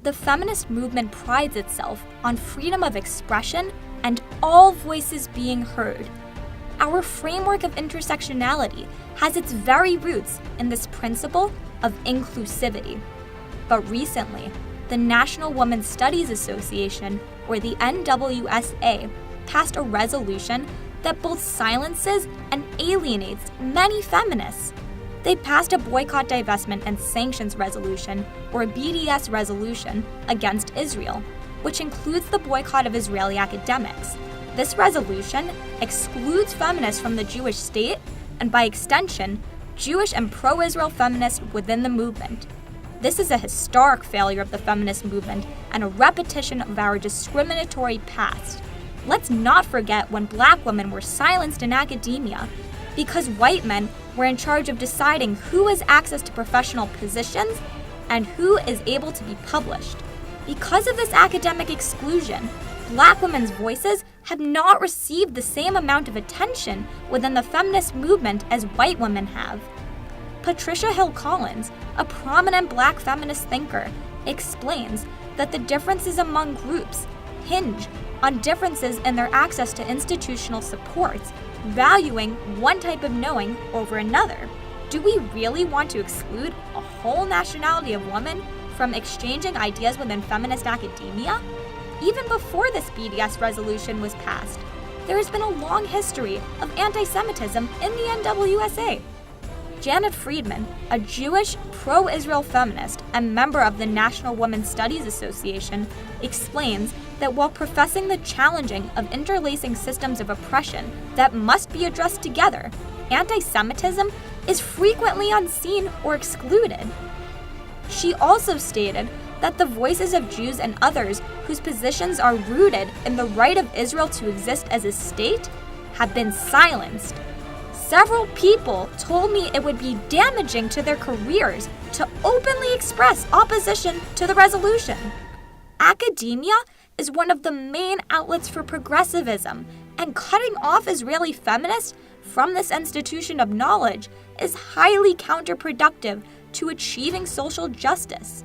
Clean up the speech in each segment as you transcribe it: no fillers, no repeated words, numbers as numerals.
The feminist movement prides itself on freedom of expression and all voices being heard. Our framework of intersectionality has its very roots in this principle of inclusivity. But recently, the National Women's Studies Association, or the NWSA, passed a resolution that both silences and alienates many feminists. They passed a boycott, divestment, and sanctions resolution, or BDS resolution, against Israel, which includes the boycott of Israeli academics. This resolution excludes feminists from the Jewish state, and by extension, Jewish and pro-Israel feminists within the movement. This is a historic failure of the feminist movement and a repetition of our discriminatory past. Let's not forget when Black women were silenced in academia because white men were in charge of deciding who has access to professional positions and who is able to be published. Because of this academic exclusion, Black women's voices have not received the same amount of attention within the feminist movement as white women have. Patricia Hill Collins, a prominent Black feminist thinker, explains that the differences among groups hinge on differences in their access to institutional supports, valuing one type of knowing over another. Do we really want to exclude a whole nationality of women from exchanging ideas within feminist academia? Even before this BDS resolution was passed, there has been a long history of anti-Semitism in the NWSA. Janet Friedman, a Jewish pro-Israel feminist and member of the National Women's Studies Association, explains that while professing the challenging of interlacing systems of oppression that must be addressed together, anti-Semitism is frequently unseen or excluded. She also stated that the voices of Jews and others whose positions are rooted in the right of Israel to exist as a state have been silenced. Several people told me it would be damaging to their careers to openly express opposition to the resolution. Academia is one of the main outlets for progressivism, and cutting off Israeli feminists from this institution of knowledge is highly counterproductive to achieving social justice.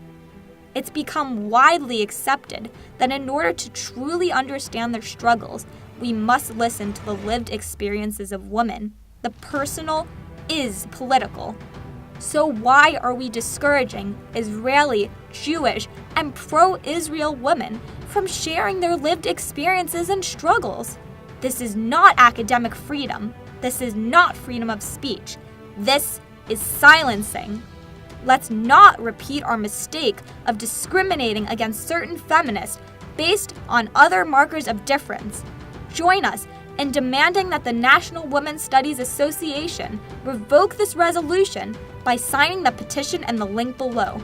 It's become widely accepted that in order to truly understand their struggles, we must listen to the lived experiences of women. The personal is political. So why are we discouraging Israeli, Jewish, and pro-Israel women from sharing their lived experiences and struggles? This is not academic freedom. This is not freedom of speech. This is silencing. Let's not repeat our mistake of discriminating against certain feminists based on other markers of difference. Join us in demanding that the National Women's Studies Association revoke this resolution by signing the petition and the link below.